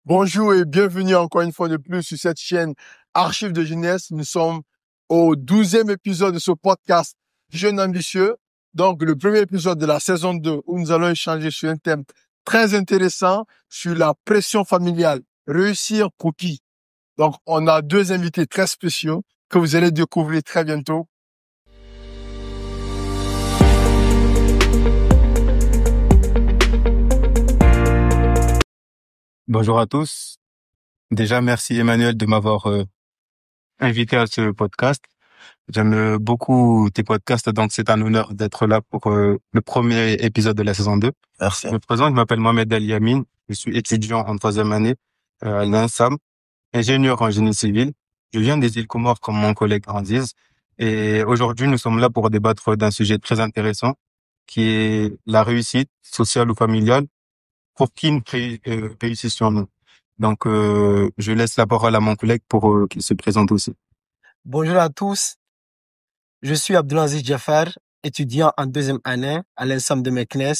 Bonjour et bienvenue encore une fois de plus sur cette chaîne Archives de jeunesse. Nous sommes au 12e épisode de ce podcast Jeune ambitieux. Donc, le premier épisode de la saison 2 où nous allons échanger sur un thème très intéressant sur la pression familiale. Réussir pour qui? Donc, on a deux invités très spéciaux que vous allez découvrir très bientôt. Bonjour à tous. Déjà, merci Emmanuel de m'avoir invité à ce podcast. J'aime beaucoup tes podcasts, donc c'est un honneur d'être là pour le premier épisode de la saison 2. Merci. Je me présente, je m'appelle Mohamed El Yamin, je suis étudiant en troisième année à l'INSAM, ingénieur en génie civil. Je viens des îles Comores comme mon collègue Ranziz. Et aujourd'hui, nous sommes là pour débattre d'un sujet très intéressant qui est la réussite sociale ou familiale. Pour qui nous réussissions-nous? Donc, je laisse la parole à mon collègue pour qu'il se présente aussi. Bonjour à tous, je suis Abdelaziz Jafar, étudiant en deuxième année à l'ENSAM de Meknes.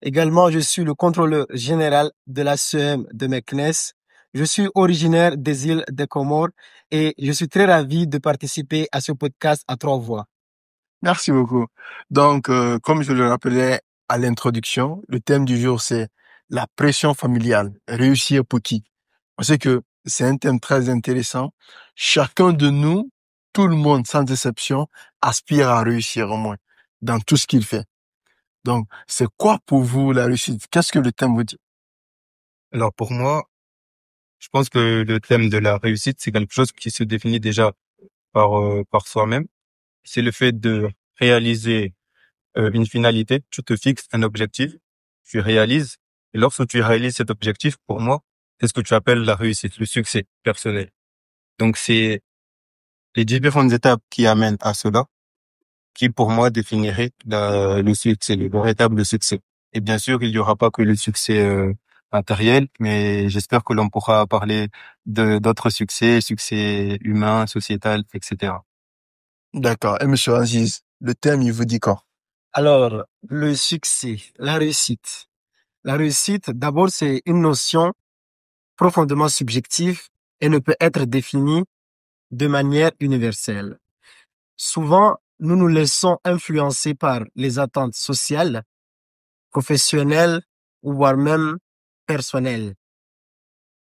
Également, je suis le contrôleur général de la CEM de Meknes. Je suis originaire des îles des Comores et je suis très ravi de participer à ce podcast à trois voix. Merci beaucoup. Donc, comme je le rappelais à l'introduction, le thème du jour, c'est la pression familiale. Réussir pour qui? On sait que c'est un thème très intéressant. Chacun de nous, tout le monde, sans exception, aspire à réussir au moins dans tout ce qu'il fait. Donc, c'est quoi pour vous la réussite? Qu'est-ce que le thème vous dit? Alors, pour moi, je pense que le thème de la réussite, c'est quelque chose qui se définit déjà par soi-même. C'est le fait de réaliser une finalité. Tu te fixes un objectif, tu réalises. Et lorsque tu réalises cet objectif, pour moi, c'est ce que tu appelles la réussite, le succès personnel. Donc, c'est les différentes étapes qui amènent à cela qui, pour moi, définirait le succès, le véritable succès. Et bien sûr, il n'y aura pas que le succès matériel, mais j'espère que l'on pourra parler de d'autres succès humains, sociétal, etc. D'accord. Et monsieur Aziz, le thème, il vous dit quoi? Alors, le succès, la réussite. La réussite, d'abord, c'est une notion profondément subjective et ne peut être définie de manière universelle. Souvent, nous nous laissons influencer par les attentes sociales, professionnelles ou voire même personnelles.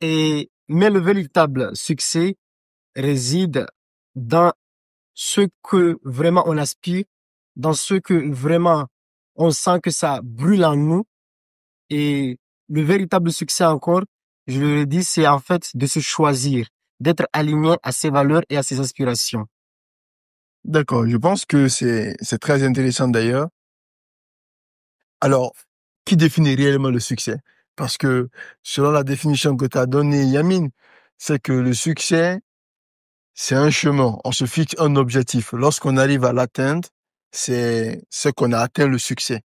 Mais le véritable succès réside dans ce que vraiment on aspire, dans ce que vraiment on sent que ça brûle en nous. Et le véritable succès encore, je le dis, c'est en fait de se choisir, d'être aligné à ses valeurs et à ses aspirations. D'accord. Je pense que c'est très intéressant d'ailleurs. Alors, qui définit réellement le succès? Parce que selon la définition que tu as donnée, Yamine, c'est que le succès, c'est un chemin. On se fixe un objectif. Lorsqu'on arrive à l'atteindre, c'est ce qu'on a atteint le succès.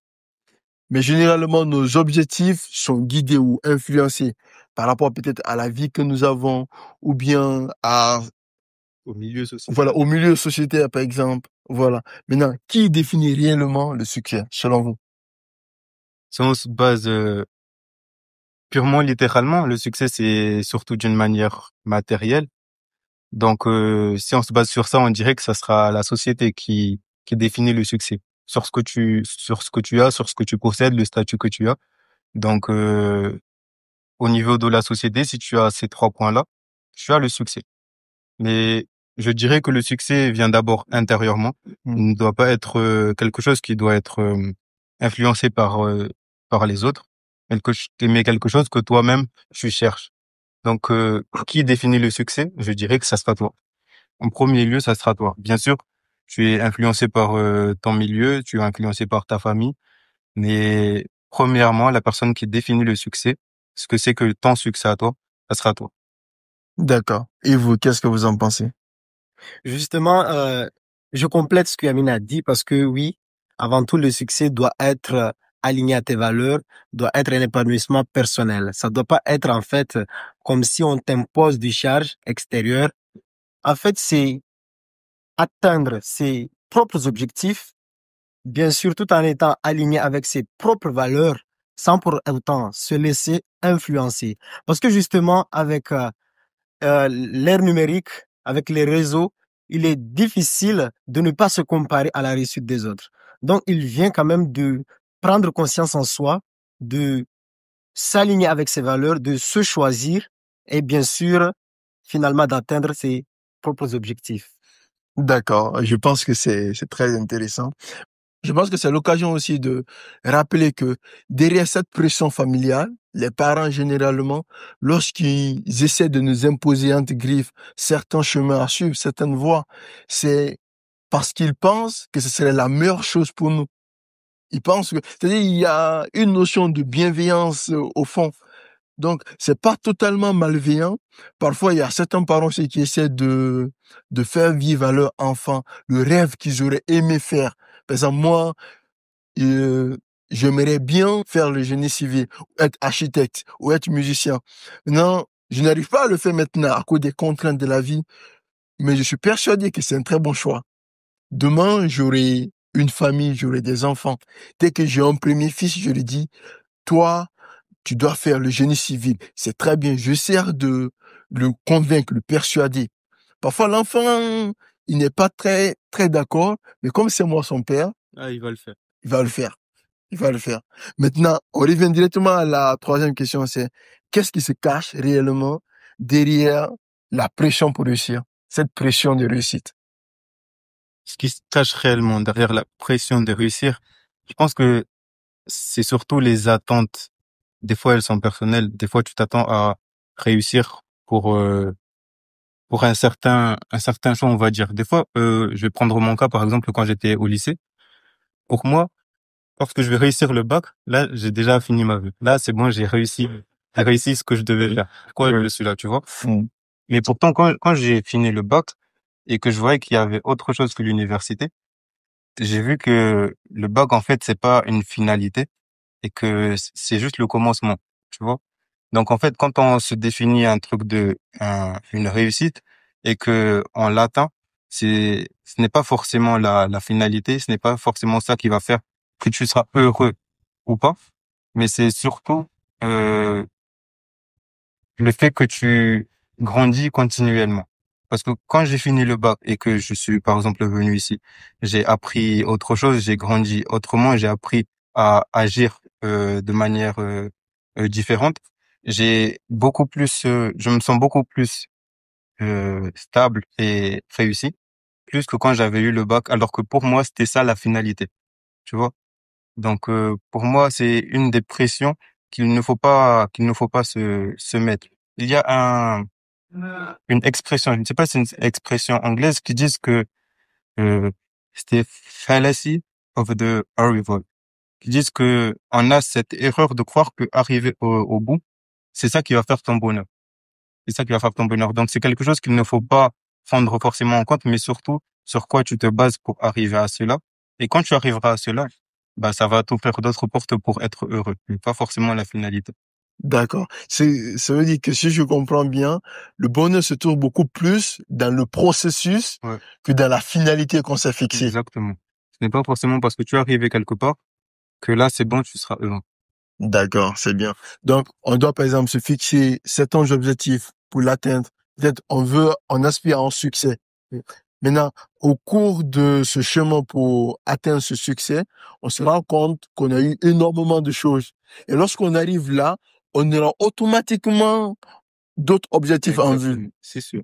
Mais généralement, nos objectifs sont guidés ou influencés par rapport peut-être à la vie que nous avons ou bien Au milieu social. voilà, au milieu sociétaire, par exemple. Voilà. Maintenant, qui définit réellement le succès, selon vous? Si on se base purement littéralement, le succès, c'est surtout d'une manière matérielle. Donc, si on se base sur ça, on dirait que ça sera la société qui définit le succès sur ce que tu as, sur ce que tu possèdes, le statut que tu as. Donc, au niveau de la société, si tu as ces trois points-là, tu as le succès. Mais je dirais que le succès vient d'abord intérieurement. Il ne doit pas être quelque chose qui doit être influencé par les autres, mais quelque chose que toi-même tu cherches. Donc, qui définit le succès? Je dirais que ça sera toi. En premier lieu, ça sera toi. Bien sûr, tu es influencé par ton milieu, tu es influencé par ta famille, mais premièrement, la personne qui définit le succès, ce que c'est que ton succès à toi, ça sera toi. D'accord. Et vous, qu'est-ce que vous en pensez? Justement, je complète ce que Yamine a dit parce que oui, avant tout, le succès doit être aligné à tes valeurs, doit être un épanouissement personnel. Ça doit pas être en fait comme si on t'impose des charges extérieures. En fait, c'est atteindre ses propres objectifs, bien sûr, tout en étant aligné avec ses propres valeurs, sans pour autant se laisser influencer. Parce que justement, avec l'ère numérique, avec les réseaux, il est difficile de ne pas se comparer à la réussite des autres. Donc, il vient quand même de prendre conscience en soi, de s'aligner avec ses valeurs, de se choisir et bien sûr, finalement, d'atteindre ses propres objectifs. D'accord. Je pense que c'est très intéressant. Je pense que c'est l'occasion aussi de rappeler que derrière cette pression familiale, les parents généralement, lorsqu'ils essaient de nous imposer entre griffes certains chemins à suivre, certaines voies, c'est parce qu'ils pensent que ce serait la meilleure chose pour nous. Ils pensent que, c'est-à-dire, il y a une notion de bienveillance au fond. Donc, c'est pas totalement malveillant. Parfois, il y a certains parents aussi qui essaient de faire vivre à leur enfant le rêve qu'ils auraient aimé faire. Par exemple, moi, euh, j'aimerais bien faire le génie civil, ou être architecte, ou être musicien. Non, je n'arrive pas à le faire maintenant à cause des contraintes de la vie, mais je suis persuadé que c'est un très bon choix. Demain, j'aurai une famille, j'aurai des enfants. Dès que j'ai un premier fils, je lui dis, toi, tu dois faire le génie civil. C'est très bien. J'essaie de le convaincre, le persuader. Parfois, l'enfant, il n'est pas très d'accord, mais comme c'est moi son père, Ah, il va le faire. il va le faire. Il va le faire. Maintenant, on revient directement à la troisième question, c'est qu'est-ce qui se cache réellement derrière la pression pour réussir? Cette pression de réussite. Ce qui se cache réellement derrière la pression de réussir, je pense que c'est surtout les attentes. Des fois, elles sont personnelles. Des fois, tu t'attends à réussir pour un certain choix, on va dire. Des fois, je vais prendre mon cas, par exemple, quand j'étais au lycée. Pour moi, lorsque je vais réussir le bac, là, j'ai déjà fini ma vie. Là, c'est bon, j'ai réussi ce que je devais faire. Pourquoi je suis là, tu vois? Mais pourtant, quand j'ai fini le bac et que je voyais qu'il y avait autre chose que l'université, j'ai vu que le bac, en fait, c'est pas une finalité et que c'est juste le commencement, tu vois. Donc, en fait, quand on se définit un truc une réussite et que on l'atteint, ce n'est pas forcément la finalité, ce n'est pas forcément ça qui va faire que tu seras heureux ou pas, mais c'est surtout, euh, le fait que tu grandis continuellement. Parce que quand j'ai fini le bac et que je suis, par exemple, venu ici, j'ai appris autre chose, j'ai grandi autrement, j'ai appris à agir de manière différente. Je me sens beaucoup plus stable et réussi, plus que quand j'avais eu le bac, alors que pour moi, c'était ça la finalité, tu vois. Donc, pour moi, c'est une des pressions qu'il ne faut pas se mettre. Il y a une expression, je ne sais pas si c'est une expression anglaise qui dit que euh, c'était fallacy of the arrival, qui disent que on a cette erreur de croire que arriver au bout, c'est ça qui va faire ton bonheur. C'est ça qui va faire ton bonheur. Donc, c'est quelque chose qu'il ne faut pas prendre forcément en compte, mais surtout sur quoi tu te bases pour arriver à cela. Et quand tu arriveras à cela, bah, ça va t'ouvrir d'autres portes pour être heureux, mais pas forcément la finalité. D'accord. Ça veut dire que si je comprends bien, le bonheur se trouve beaucoup plus dans le processus Ouais, que dans la finalité qu'on s'est fixée. exactement. Ce n'est pas forcément parce que tu es arrivé quelque part que là, c'est bon, tu seras heureux. D'accord, c'est bien. Donc, on doit par exemple se fixer certains objectifs pour l'atteindre. Peut-être on aspire à un succès. Maintenant, au cours de ce chemin pour atteindre ce succès, on se rend compte qu'on a eu énormément de choses. Et lorsqu'on arrive là, on aura automatiquement d'autres objectifs en vue. Exactement. C'est sûr.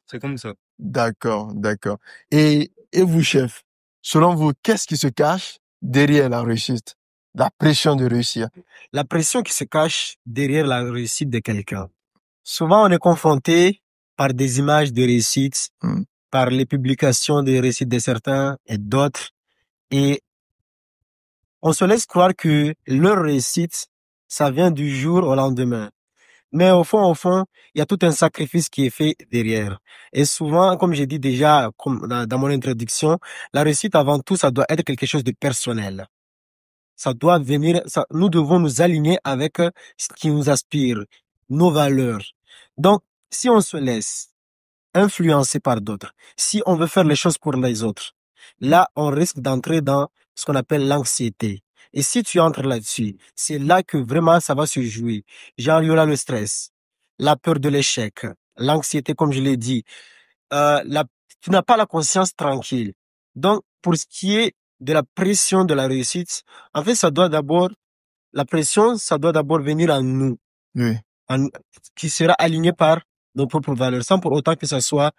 C'est comme ça. D'accord, d'accord. Et vous, chef, selon vous, qu'est-ce qui se cache derrière la réussite? La pression de réussir. La pression qui se cache derrière la réussite de quelqu'un. Souvent, on est confronté par des images de réussite, Hmm. par les publications des réussites de certains et d'autres, et on se laisse croire que leur réussite, ça vient du jour au lendemain. Mais au fond, il y a tout un sacrifice qui est fait derrière. Et souvent, comme j'ai dit déjà, comme dans mon introduction, la réussite avant tout, ça doit être quelque chose de personnel. Ça doit venir, nous devons nous aligner avec ce qui nous aspire, nos valeurs. Donc, si on se laisse influencer par d'autres, si on veut faire les choses pour les autres, là, on risque d'entrer dans ce qu'on appelle l'anxiété. Et si tu entres là-dessus, c'est là que vraiment ça va se jouer. Genre, il y aura le stress, la peur de l'échec, l'anxiété, comme je l'ai dit. La, tu n'as pas la conscience tranquille. Donc, pour ce qui est de la pression de la réussite, en fait, la pression, ça doit d'abord venir en nous, Oui. qui sera aligné par nos propres valeurs, sans pour autant que ça soit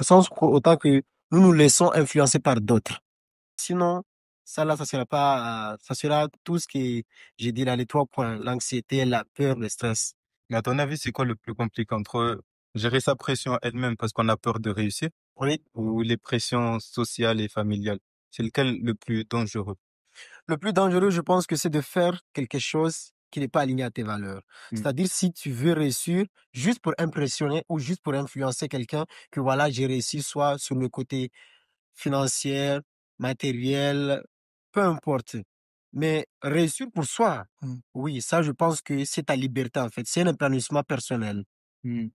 sans pour autant que nous nous laissons influencer par d'autres. Sinon, ça là, ça sera pas, ça sera tout ce que j'ai dit là, les 3 points, l'anxiété, la peur, le stress. Mais à ton avis, c'est quoi le plus compliqué entre gérer sa pression elle-même parce qu'on a peur de réussir Oui. ou les pressions sociales et familiales? C'est lequel le plus dangereux? Le plus dangereux, je pense que c'est de faire quelque chose qui n'est pas aligné à tes valeurs. Mm. C'est-à-dire, si tu veux réussir juste pour impressionner ou juste pour influencer quelqu'un, que voilà, j'ai réussi soit sur le côté financier, matériel, peu importe. Mais réussir pour soi, Mm. oui, ça, je pense que c'est ta liberté, en fait. C'est un épanouissement personnel. Mm.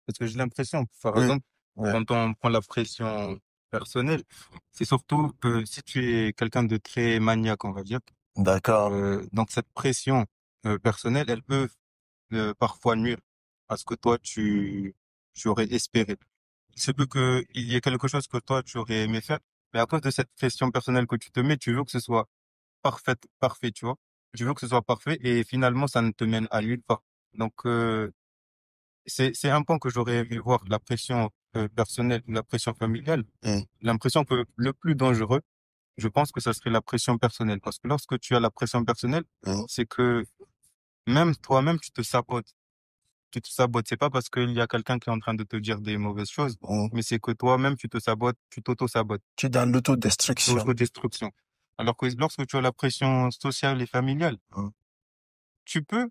Parce que j'ai l'impression, par Oui. exemple, Ouais. quand on prend la pression personnelle, c'est surtout que si tu es quelqu'un de très maniaque, on va dire, D'accord. donc cette pression personnelle, elle peut parfois nuire à ce que toi tu aurais espéré. Il se peut qu'il y ait quelque chose que toi tu aurais aimé faire, mais à cause de cette pression personnelle que tu te mets, tu veux que ce soit parfait, tu vois. Tu veux que ce soit parfait et finalement ça ne te mène à nulle part. Donc c'est un point que j'aurais aimé voir, la pression personnelle, la pression familiale. Mm. L'impression que le plus dangereux, je pense que ça serait la pression personnelle, parce que lorsque tu as la pression personnelle, Mm. c'est que même toi-même tu te sabotes. Tu te sabotes. C'est pas parce qu'il y a quelqu'un qui est en train de te dire des mauvaises choses, Mm. mais c'est que toi-même tu te sabotes, tu t'auto-sabotes. Tu es dans l'autodestruction. Autodestruction. Alors que lorsque tu as la pression sociale et familiale, Mm. tu peux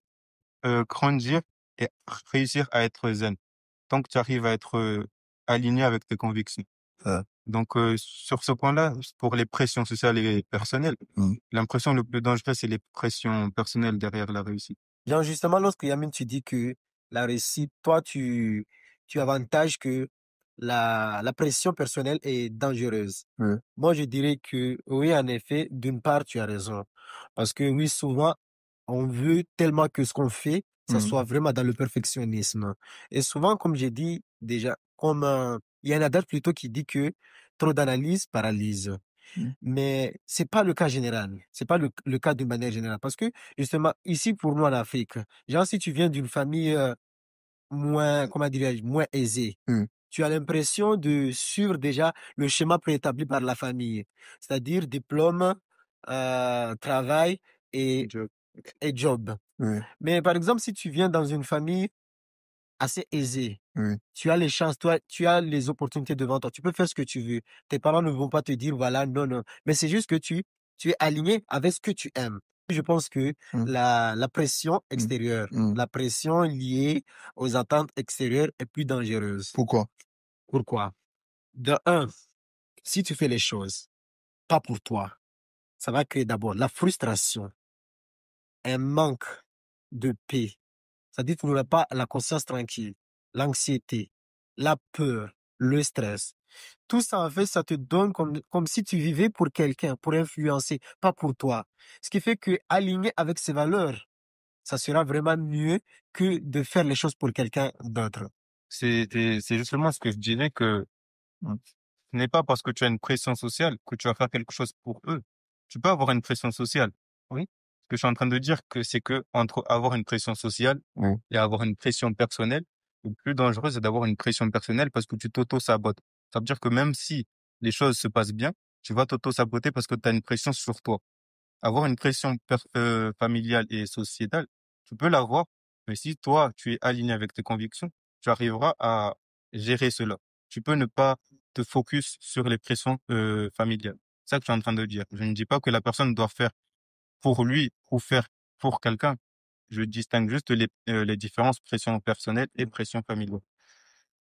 grandir et réussir à être zen tant que tu arrives à être aligné avec tes convictions. Ouais. Donc sur ce point-là, pour les pressions sociales et personnelles, Mm. l'impression le plus dangereux, c'est les pressions personnelles derrière la réussite. Genre, justement, lorsque Yamine, tu dis que la réussite, toi, tu avantages que la pression personnelle est dangereuse. Oui. Moi, je dirais que oui, en effet, d'une part, tu as raison. Parce que oui, souvent, on veut tellement que ce qu'on fait, ça Mm. soit vraiment dans le perfectionnisme. Et souvent, comme j'ai dit déjà, comme il y a un adage plutôt qui dit que trop d'analyse paralyse. Mm. Mais c'est pas le cas général. C'est pas le cas d'une manière générale. Parce que, justement, ici, pour nous en Afrique, genre, si tu viens d'une famille moins, comment dirais-je, moins aisée, Mm. tu as l'impression de suivre déjà le schéma préétabli par la famille. C'est-à-dire diplôme, travail et, Je- et job. Oui. Mais par exemple, si tu viens dans une famille assez aisée, Oui. tu as les chances, toi, tu as les opportunités devant toi. Tu peux faire ce que tu veux. Tes parents ne vont pas te dire, voilà, non, non. Mais c'est juste que tu es aligné avec ce que tu aimes. Je pense que Mm. la pression Mm. extérieure, Mm. la pression liée aux attentes extérieures est plus dangereuse. Pourquoi? Pourquoi? De un, si tu fais les choses pas pour toi, ça va créer d'abord la frustration, un manque de paix. C'est-à-dire que tu n'auras pas la conscience tranquille, l'anxiété, la peur, le stress. Tout ça, en fait, ça te donne comme si tu vivais pour quelqu'un, pour influencer, pas pour toi. Ce qui fait que aligné avec ces valeurs, ça sera vraiment mieux que de faire les choses pour quelqu'un d'autre. C'est justement ce que je dirais que Mm. ce n'est pas parce que tu as une pression sociale que tu vas faire quelque chose pour eux. Tu peux avoir une pression sociale. Oui. Ce que je suis en train de dire que c'est que entre avoir une pression sociale Oui. et avoir une pression personnelle, le plus dangereux, c'est d'avoir une pression personnelle parce que tu t'auto-sabotes. Ça veut dire que même si les choses se passent bien, tu vas t'auto-saboter parce que tu as une pression sur toi. Avoir une pression familiale et sociétale, tu peux l'avoir, mais si toi, tu es aligné avec tes convictions, tu arriveras à gérer cela. Tu peux ne pas te focus sur les pressions familiales. C'est ça que je suis en train de dire. Je ne dis pas que la personne doit faire pour lui ou faire pour quelqu'un. Je distingue juste les différences pression personnelle et pression familiale.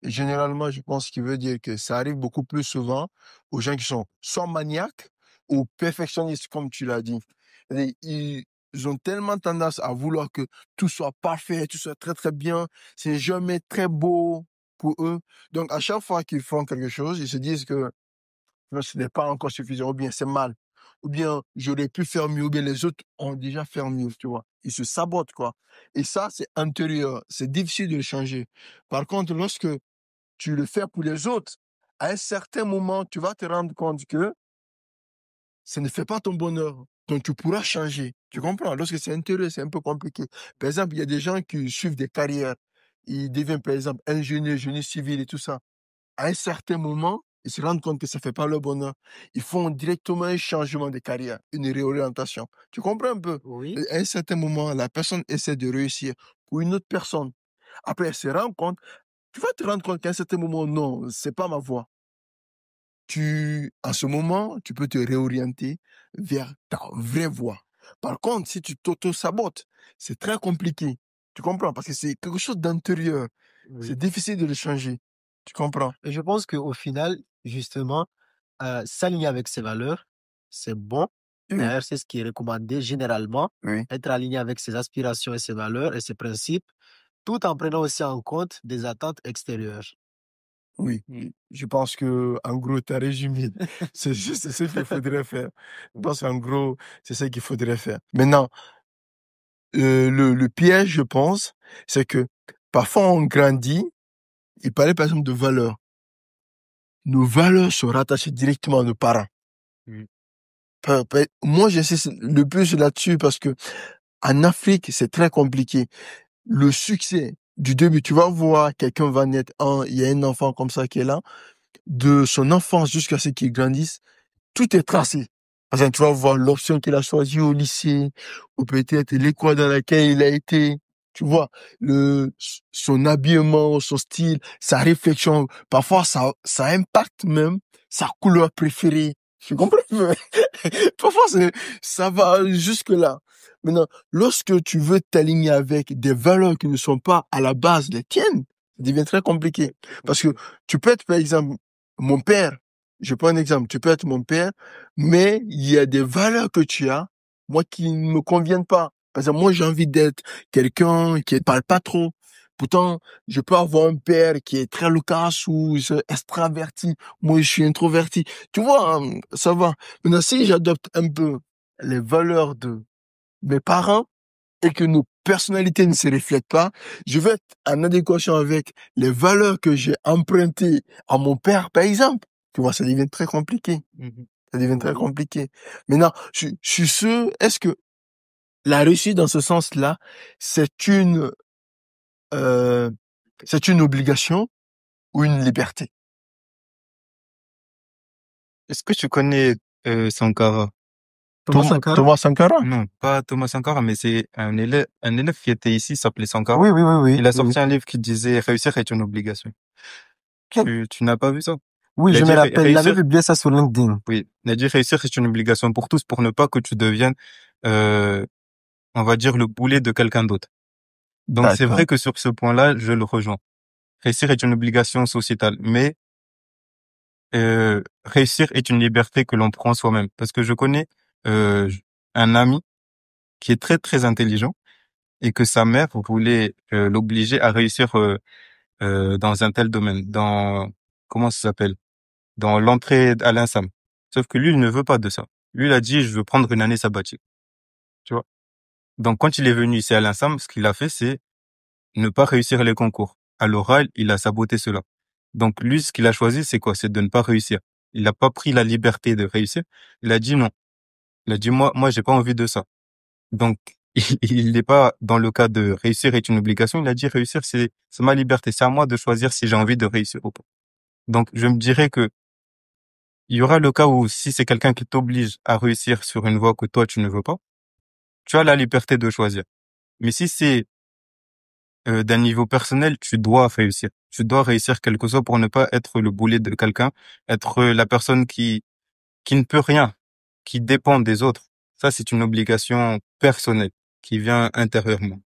Généralement, je pense qu'il veut dire que ça arrive beaucoup plus souvent aux gens qui sont soit maniaques ou perfectionnistes, comme tu l'as dit. Et ils ont tellement tendance à vouloir que tout soit parfait, tout soit très très bien. C'est jamais très beau pour eux. Donc, à chaque fois qu'ils font quelque chose, ils se disent que non, ce n'est pas encore suffisant ou bien c'est mal. ou bien j'aurais pu faire mieux, ou bien les autres ont déjà fait mieux, tu vois. Ils se sabotent, quoi. Et ça, c'est intérieur. C'est difficile de le changer. Par contre, lorsque tu le fais pour les autres, à un certain moment, tu vas te rendre compte que ça ne fait pas ton bonheur. Donc, tu pourras changer. Tu comprends? Lorsque c'est intérieur, c'est un peu compliqué. Par exemple, il y a des gens qui suivent des carrières. Ils deviennent, par exemple, ingénieurs, génie civil et tout ça. À un certain moment, ils se rendent compte que ça ne fait pas leur bonheur. Ils font directement un changement de carrière, une réorientation. Tu comprends un peu? Oui. À un certain moment, la personne essaie de réussir pour une autre personne. Après, elle se rend compte, tu vas te rendre compte qu'à un certain moment, non, c'est pas ma voie. En ce moment, tu peux te réorienter vers ta vraie voie. Par contre, si tu t'auto-sabotes, c'est très compliqué. Tu comprends? Parce que c'est quelque chose d'intérieur. C'est Oui. difficile de le changer. Tu comprends? Et je pense qu'au final, justement, s'aligner avec ses valeurs, c'est bon. Oui, D'ailleurs, c'est ce qui est recommandé généralement, oui, être aligné avec ses aspirations et ses valeurs et ses principes, tout en prenant aussi en compte des attentes extérieures. oui, oui. Je pense que, en gros, tu as résumé. C'est ce qu'il faudrait faire. Je pense qu'en gros, c'est ce qu'il faudrait faire. Maintenant, le piège, je pense, c'est que parfois on grandit, il parlait par exemple de valeurs. Nos valeurs sont rattachées directement à nos parents. Mm. Moi, j'insiste le plus là-dessus parce que en Afrique, c'est très compliqué. Le succès du début, tu vas voir, quelqu'un va naître, il y a un enfant comme ça qui est là, de son enfance jusqu'à ce qu'il grandisse, tout est tracé. Parce que tu vas voir l'option qu'il a choisie au lycée, ou peut-être l'école dans laquelle il a été. Tu vois, son habillement, son style, sa réflexion. Parfois, ça impacte même sa couleur préférée. Tu comprends? Parfois, ça va jusque-là. Maintenant, lorsque tu veux t'aligner avec des valeurs qui ne sont pas à la base les tiennes, ça devient très compliqué. Parce que tu peux être, par exemple, mon père. Je prends un exemple. Tu peux être mon père, mais il y a des valeurs que tu as, moi, qui ne me conviennent pas. Par exemple, moi, j'ai envie d'être quelqu'un qui ne parle pas trop. Pourtant, je peux avoir un père qui est très loquace ou extraverti. Moi, je suis introverti. Tu vois, ça va. Maintenant, si j'adopte un peu les valeurs de mes parents et que nos personnalités ne se reflètent pas, je vais être en adéquation avec les valeurs que j'ai empruntées à mon père, par exemple. Tu vois, ça devient très compliqué. Mhm. Ça devient très Oui. compliqué. Maintenant, je suis sûr, est-ce que la réussite dans ce sens-là, c'est euh, c'est une obligation ou une liberté? Est-ce que tu connais Sankara? Thomas Sankara? Thomas Sankara? Non, pas Thomas Sankara, mais c'est un élève qui était ici, s'appelait Sankara. Oui, oui, oui, oui, Il a oui. sorti un livre qui disait réussir est une obligation. Tu n'as pas vu ça? Oui, Il a je dit me rappelle, il avait réussir, publié ça sur LinkedIn. oui, il a dit réussir est une obligation pour tous pour ne pas que tu deviennes, euh, on va dire, le boulet de quelqu'un d'autre. Donc c'est D'accord. vrai que sur ce point-là, je le rejoins. Réussir est une obligation sociétale, mais réussir est une liberté que l'on prend soi-même. Parce que je connais euh, un ami qui est très très intelligent et que sa mère voulait l'obliger à réussir dans un tel domaine, dans comment ça s'appelle, dans l'entrée à l'INSAM. Sauf que lui, il ne veut pas de ça. Lui, il a dit, je veux prendre une année sabbatique. Tu vois. Donc quand il est venu ici à l'INSAM, ce qu'il a fait, c'est ne pas réussir les concours. À l'oral, il a saboté cela. Donc lui, ce qu'il a choisi, c'est quoi? C'est de ne pas réussir. Il n'a pas pris la liberté de réussir. Il a dit non. Il a dit moi, j'ai pas envie de ça. Donc il n'est pas dans le cas de réussir est une obligation. Il a dit réussir, c'est ma liberté. C'est à moi de choisir si j'ai envie de réussir ou pas. Donc je me dirais que il y aura le cas où si c'est quelqu'un qui t'oblige à réussir sur une voie que toi tu ne veux pas, tu as la liberté de choisir. Mais si c'est d'un niveau personnel, tu dois réussir. Tu dois réussir quelque chose pour ne pas être le boulet de quelqu'un, être la personne qui ne peut rien, qui dépend des autres. Ça, c'est une obligation personnelle qui vient intérieurement.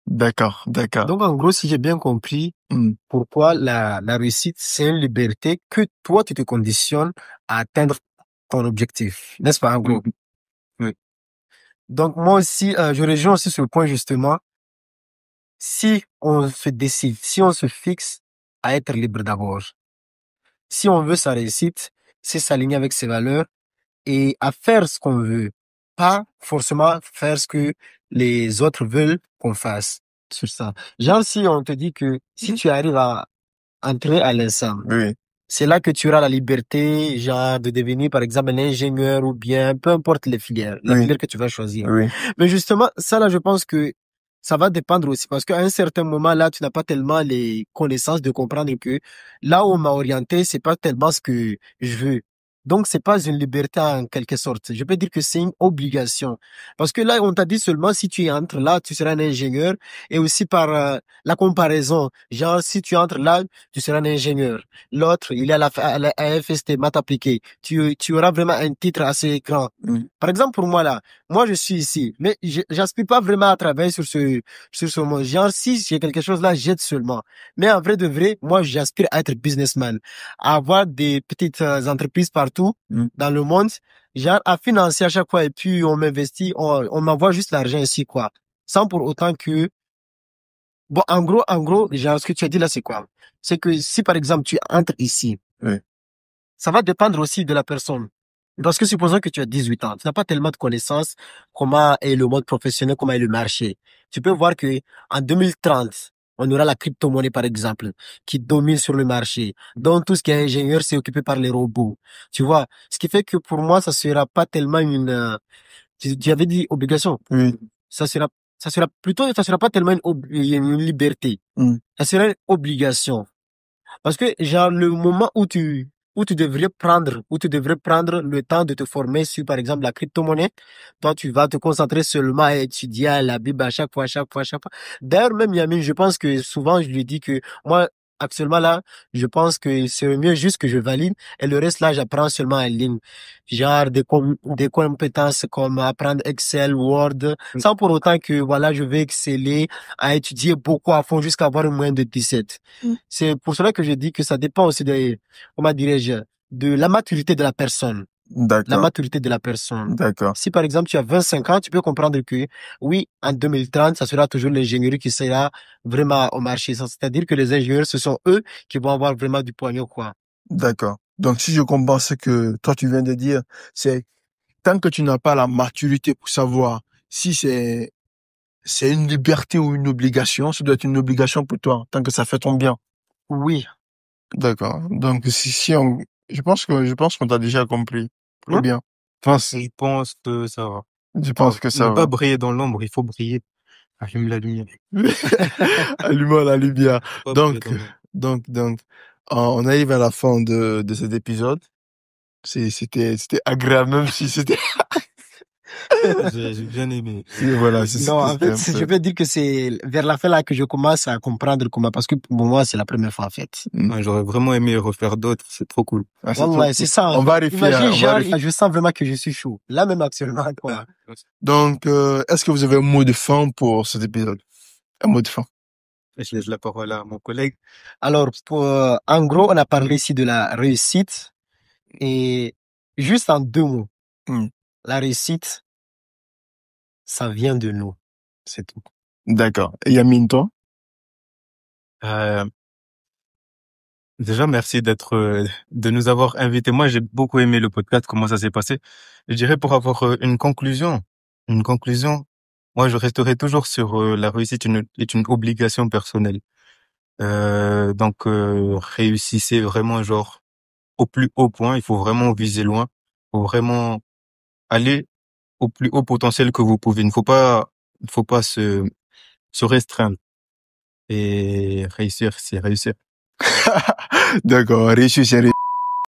D'accord, d'accord. Donc, en gros, si j'ai bien compris, Hmm. pourquoi la réussite, c'est une liberté que toi, tu te conditionnes à atteindre ton objectif, n'est-ce pas, en gros? Mhm. Oui. Donc, moi aussi, je rejoins aussi ce point, justement. Si on se décide, si on se fixe à être libre d'abord, si on veut sa réussite, c'est s'aligner avec ses valeurs et à faire ce qu'on veut, pas forcément faire ce que les autres veulent qu'on fasse sur ça. Genre, si on te dit que si tu arrives à entrer à l'ENSAM, Oui, c'est là que tu auras la liberté, genre, de devenir, par exemple, un ingénieur ou bien, peu importe les filières, la Oui. filière que tu vas choisir. oui, Mais justement, ça là, je pense que ça va dépendre aussi parce qu'à un certain moment là, tu n'as pas tellement les connaissances de comprendre que là où on m'a orienté, c'est pas tellement ce que je veux. Donc, c'est pas une liberté en quelque sorte. Je peux dire que c'est une obligation. Parce que là, on t'a dit seulement si tu entres là, tu seras un ingénieur et aussi par la comparaison. Genre, si tu entres là, tu seras un ingénieur. L'autre, il est à la FST, maths appliquées. Tu auras vraiment un titre assez grand. Mm. Par exemple, pour moi là, moi je suis ici, mais j'aspire pas vraiment à travailler sur ce mot. Genre, si j'ai quelque chose là, j'aide seulement. Mais en vrai de vrai, moi j'aspire à être businessman, à avoir des petites entreprises partout Mm. dans le monde, genre à financer à chaque fois et puis on m'investit, on m'envoie juste l'argent ici quoi, sans pour autant que bon, en gros, genre ce que tu as dit là, c'est quoi? C'est que si par exemple tu entres ici, Oui. ça va dépendre aussi de la personne. Parce que supposons que tu as 18 ans, tu n'as pas tellement de connaissances comment est le monde professionnel, comment est le marché. Tu peux voir que en 2030, on aura la crypto-monnaie, par exemple, qui domine sur le marché. Donc, tout ce qui est ingénieur, c'est occupé par les robots. Tu vois? Ce qui fait que pour moi, ça sera pas tellement tu avais dit obligation. Oui. Ça sera, ça sera pas tellement une liberté. Mm. Ça sera une obligation. Parce que, genre, le moment où tu devrais prendre le temps de te former sur, par exemple, la crypto-monnaie, toi, tu vas te concentrer seulement à étudier à la Bible à chaque fois, à chaque fois, à chaque fois. D'ailleurs, même Yamine, je pense que souvent, je lui dis que moi, actuellement là, je pense que c'est mieux juste que je valide et le reste là, j'apprends seulement en ligne. Genre, des compétences comme apprendre Excel, Word, sans pour autant que, voilà, je vais exceller à étudier beaucoup à fond jusqu'à avoir une moyenne de 17. C'est pour cela que je dis que ça dépend aussi de, comment dirais-je, de la maturité de la personne. La D'accord, maturité de la personne. d'accord, Si par exemple tu as 25 ans, tu peux comprendre que oui, en 2030, ça sera toujours l'ingénierie qui sera vraiment au marché. C'est-à-dire que les ingénieurs, ce sont eux qui vont avoir vraiment du pognon, quoi. d'accord. Donc, si je comprends ce que toi tu viens de dire, c'est tant que tu n'as pas la maturité pour savoir si c'est une liberté ou une obligation, ça doit être une obligation pour toi, tant que ça fait ton bien. Oui. D'accord. Donc, si on, je pense qu'on t'a déjà compris. Très Hein? bien. Je pense que ça va. Je pense que ça Ne pas va. briller dans l'ombre, il faut briller. Allume la lumière. Allumons la lumière. Pas briller Donc, dans l'ombre. donc, on arrive à la fin de cet épisode. C'était agréable, même si c'était, J'ai bien aimé. voilà, Non, en c'était fait, un je peu. peux dire que c'est vers la fin là que je commence à comprendre comment, parce que pour moi, c'est la première fois, en fait. Ouais, j'aurais vraiment aimé refaire d'autres, c'est trop cool. Ah, c'est Wallah, trop c'est cool. ça. On va refaire, Imagine, on va genre, refaire. je sens vraiment que je suis chaud. Là, même actuellement, quoi. Donc, est-ce que vous avez un mot de fin pour cet épisode? Un mot de fin. Je laisse la parole à mon collègue. Alors, en gros, on a parlé ici de la réussite et juste en 2 mots, Hmm. la réussite, ça vient de nous. C'est tout. D'accord. Et Yamine, toi? Euh, Déjà, merci de nous avoir invités. Moi, j'ai beaucoup aimé le podcast, comment ça s'est passé. Je dirais pour avoir une conclusion, moi, je resterai toujours sur la réussite est une obligation personnelle. Donc, réussissez vraiment, genre, au plus haut point. Il faut vraiment viser loin. Il faut vraiment aller au plus haut potentiel que vous pouvez. Il faut pas se restreindre. Et réussir, c'est réussir. D'accord. Réussir, c'est